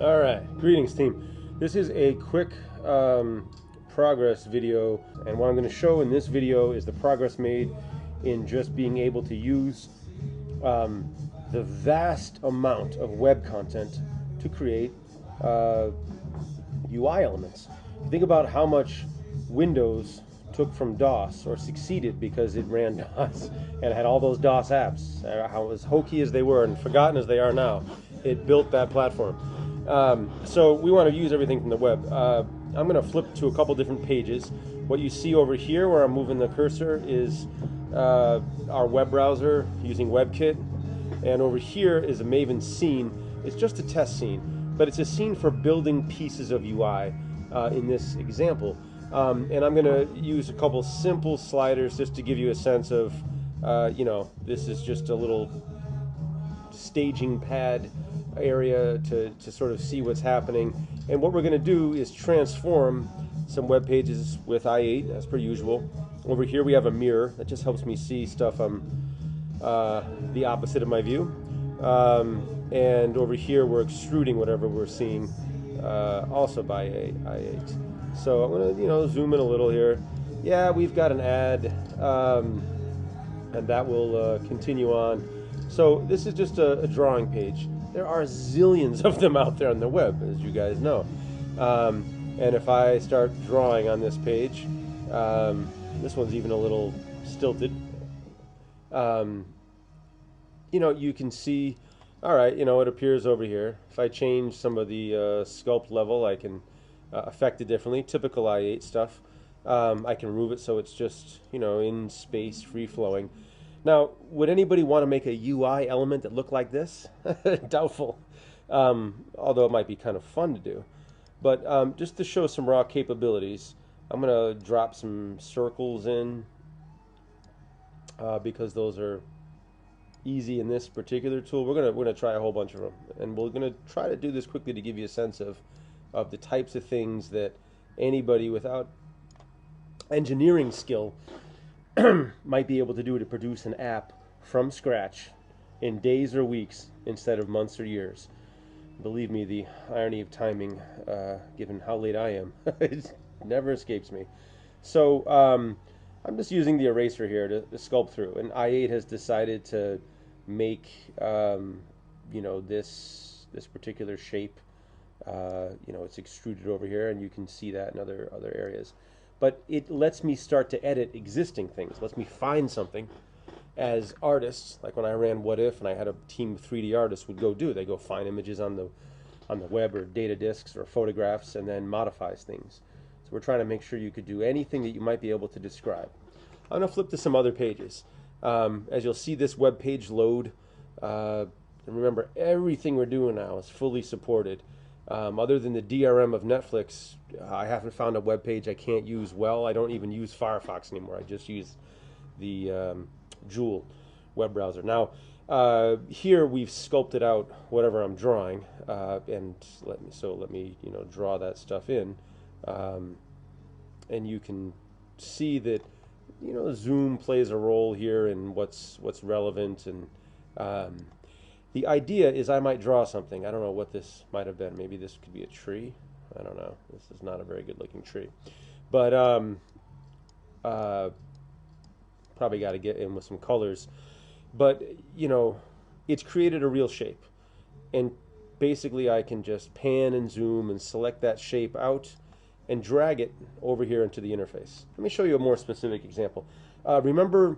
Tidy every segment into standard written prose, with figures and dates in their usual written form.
All right, greetings team. This is a quick progress video, and what I'm going to show in this video is the progress made in just being able to use the vast amount of web content to create UI elements. Think about how much Windows took from DOS, or succeeded because it ran DOS and had all those DOS apps. How as hokey as they were and forgotten as they are now, it built that platform. So we want to use everything from the web. I'm going to flip to a couple different pages. What you see over here where I'm moving the cursor is our web browser using WebKit. And over here is a Maven scene. It's just a test scene, but it's a scene for building pieces of UI in this example. And I'm going to use a couple simple sliders just to give you a sense of, this is just a little staging pad area to sort of see what's happening. And what we're going to do is transform some web pages with i8 as per usual. Over here we have a mirror that just helps me see stuff the opposite of my view. And over here we're extruding whatever we're seeing also by i8. So I'm going to zoom in a little here. Yeah, we've got an ad, and that will continue on. So this is just a drawing page. There are zillions of them out there on the web, as you guys know. And if I start drawing on this page, this one's even a little stilted. You can see, all right, it appears over here. If I change some of the sculpt level, I can affect it differently. Typical i8 stuff. I can move it so it's just, in space, free-flowing. Now, would anybody want to make a UI element that looked like this? Doubtful. Although it might be kind of fun to do. But just to show some raw capabilities, I'm going to drop some circles in because those are easy in this particular tool. We're gonna try a whole bunch of them, and we're gonna try to do this quickly to give you a sense of the types of things that anybody without engineering skill might be able to do to produce an app from scratch in days or weeks instead of months or years. Believe me, the irony of timing, given how late I am, it never escapes me. So I'm just using the eraser here to sculpt through, and i8 has decided to make this particular shape. It's extruded over here, and you can see that in other areas. But it lets me start to edit existing things. Lets me find something as artists, like when I ran What If and I had a team of 3D artists would go do. They go find images on the web or data disks or photographs and then modifies things. So we're trying to make sure you could do anything that you might be able to describe. I'm going to flip to some other pages. As you'll see this web page load, and remember, everything we're doing now is fully supported. Other than the DRM of Netflix, I haven't found a web page I can't use well. I don't even use Firefox anymore. I just use the Joule web browser. Now, here we've sculpted out whatever I'm drawing, and let me draw that stuff in, and you can see that zoom plays a role here in what's relevant. And the idea is I might draw something. I don't know what this might have been. Maybe this could be a tree. I don't know. This is not a very good looking tree. But probably got to get in with some colors. But, it's created a real shape. And basically I can just pan and zoom and select that shape out and drag it over here into the interface. Let me show you a more specific example. Remember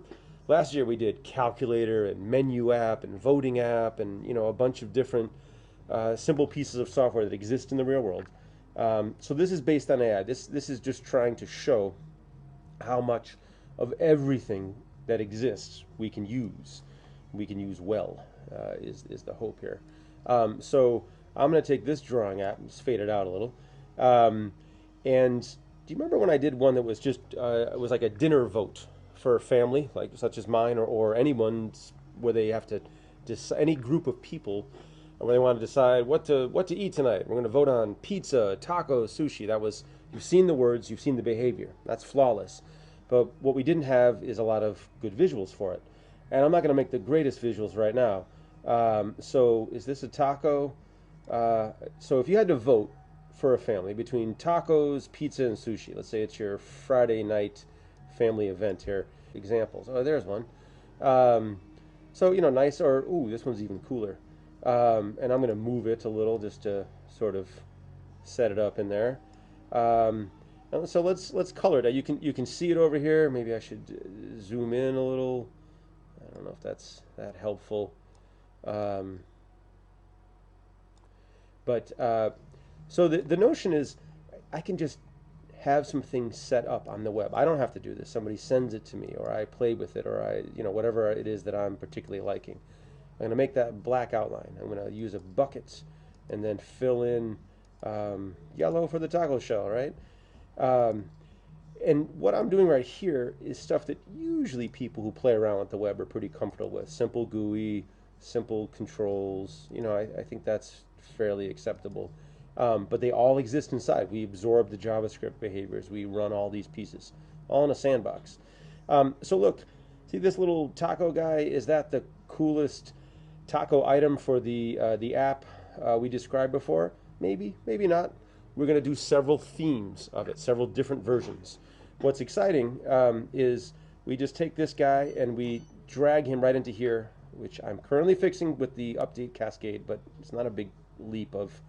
last year we did calculator and menu app and voting app and a bunch of different simple pieces of software that exist in the real world. So this is based on AI. This is just trying to show how much of everything that exists we can use well, is the hope here. So I'm going to take this drawing app and just fade it out a little. And do you remember when I did one that was just it was like a dinner vote for a family, like such as mine or anyone's, where they have to any group of people where they want to decide what to eat tonight. We're going to vote on pizza, tacos, sushi. That was, you've seen the words, you've seen the behavior. That's flawless. But what we didn't have is a lot of good visuals for it. And I'm not going to make the greatest visuals right now. So is this a taco? So if you had to vote for a family between tacos, pizza, and sushi, let's say it's your Friday night family event here. Examples. Oh, there's one. Um, so nice. Or ooh, this one's even cooler. And I'm going to move it a little just to sort of set it up in there. And so let's color it. You can see it over here. Maybe I should zoom in a little. I don't know if that's that helpful. Um, but so the notion is I can just have some things set up on the web. I don't have to do this. Somebody sends it to me, or I play with it, or whatever it is that I'm particularly liking. I'm going to make that black outline. I'm going to use a bucket and then fill in yellow for the taco shell, right? Um, and what I'm doing right here is stuff that usually people who play around with the web are pretty comfortable with. Simple GUI, simple controls. I think that's fairly acceptable. But they all exist inside. We absorb the JavaScript behaviors. We run all these pieces, all in a sandbox. So look, see this little taco guy? Is that the coolest taco item for the app we described before? Maybe, maybe not. We're going to do several themes of it, several different versions. What's exciting is we just take this guy and we drag him right into here, which I'm currently fixing with the update cascade, but it's not a big leap of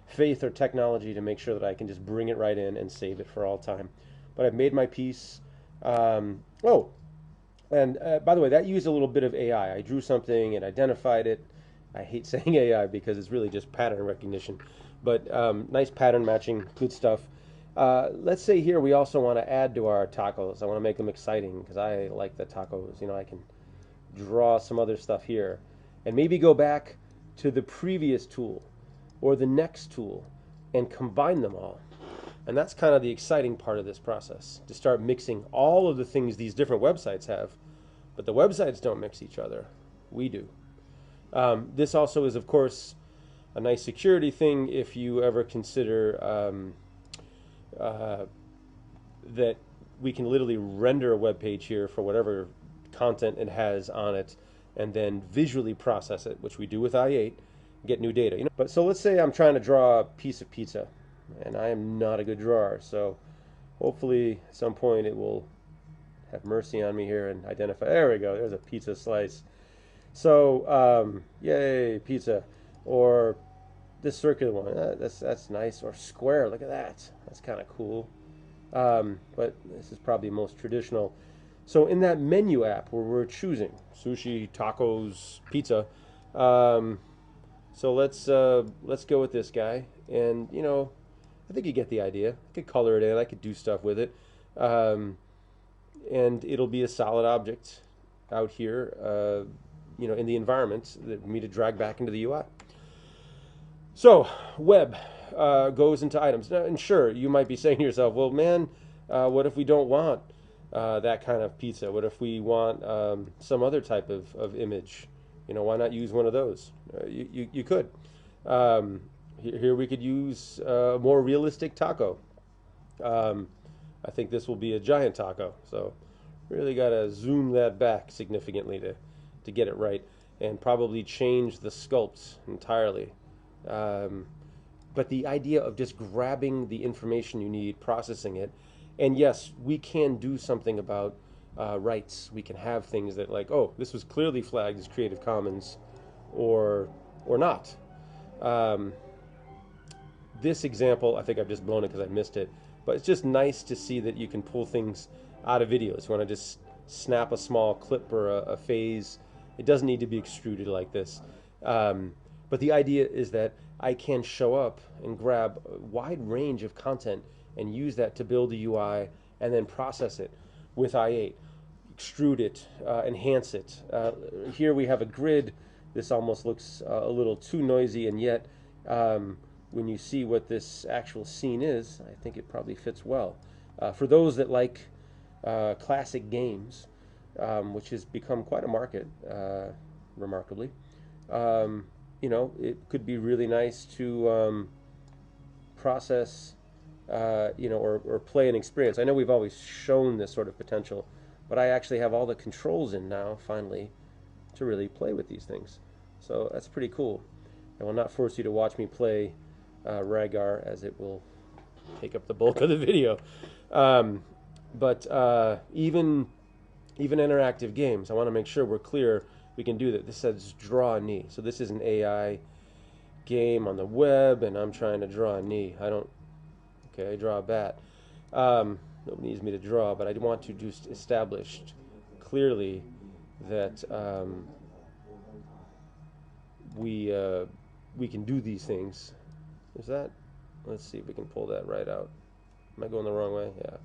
faith or technology to make sure that I can just bring it right in and save it for all time. But I've made my piece. Oh, and by the way, that used a little bit of AI. I drew something and identified it. I hate saying AI because it's really just pattern recognition. But nice pattern matching, good stuff. Let's say here we also want to add to our tacos. I want to make them exciting because I like the tacos. I can draw some other stuff here. And maybe go back to the previous tool or the next tool and combine them all. And that's kind of the exciting part of this process, to start mixing all of the things these different websites have. But the websites don't mix each other. We do. This also is, of course, a nice security thing if you ever consider that we can literally render a web page here for whatever content it has on it and then visually process it, which we do with i8, get new data. But so let's say I'm trying to draw a piece of pizza, and I am not a good drawer, so hopefully at some point it will have mercy on me here and identify. There we go. There's a pizza slice. So yay, pizza. Or this circular one. That's nice. Or square. Look at that. That's kind of cool. But this is probably most traditional. So in that menu app where we're choosing sushi, tacos, pizza. So let's go with this guy, and I think you get the idea. I could color it in. I could do stuff with it, and it'll be a solid object out here, in the environment that we need to drag back into the UI. So web goes into items. Now, and sure, you might be saying to yourself, well, man, what if we don't want that kind of pizza? What if we want some other type of image? Why not use one of those? You could. Here we could use a more realistic taco. I think this will be a giant taco. So really got to zoom that back significantly to get it right, and probably change the sculpt entirely. But the idea of just grabbing the information you need, processing it, and yes, we can do something about rights. We can have things that like, oh, this was clearly flagged as Creative Commons, or not. This example, I think I've just blown it because I missed it, but it's just nice to see that you can pull things out of videos. You want to just snap a small clip or a phase. It doesn't need to be extruded like this. But the idea is that I can show up and grab a wide range of content and use that to build a UI and then process it with i8, extrude it, enhance it. Here we have a grid. This almost looks a little too noisy, and yet when you see what this actual scene is, I think it probably fits well. For those that like classic games, which has become quite a market, remarkably, it could be really nice to process, or play an experience. I know we've always shown this sort of potential, but I actually have all the controls in now, finally, to really play with these things. So that's pretty cool. I will not force you to watch me play Rhaegar, as it will take up the bulk of the video. But even interactive games, I want to make sure we're clear we can do that. This says draw a knee. So this is an AI game on the web, and I'm trying to draw a knee. I don't, okay, draw a bat. Nobody needs me to draw, but I want to just establish clearly that we can do these things. Is that, let's see if we can pull that right out. Am I going the wrong way? Yeah.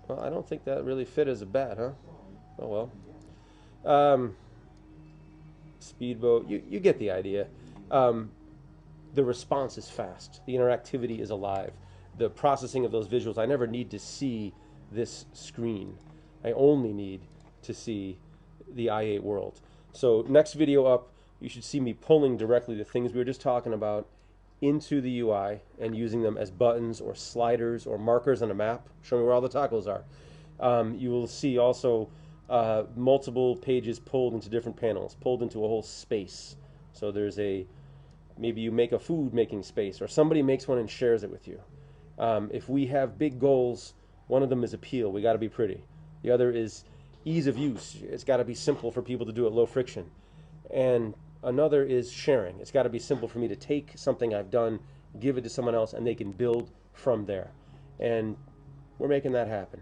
Well, I don't think that really fit as a bat, huh? Oh well. Speedboat, you get the idea. The response is fast. The interactivity is alive. The processing of those visuals, I never need to see this screen. I only need to see the i8 world. So next video up, you should see me pulling directly the things we were just talking about into the UI and using them as buttons or sliders or markers on a map. Show me where all the tacos are. You will see also multiple pages pulled into different panels, pulled into a whole space. So there's maybe you make a food making space, or somebody makes one and shares it with you. If we have big goals, one of them is appeal. We got to be pretty. The other is ease of use. It's got to be simple for people to do it, low friction. And another is sharing. It's got to be simple for me to take something I've done, give it to someone else, and they can build from there. And we're making that happen.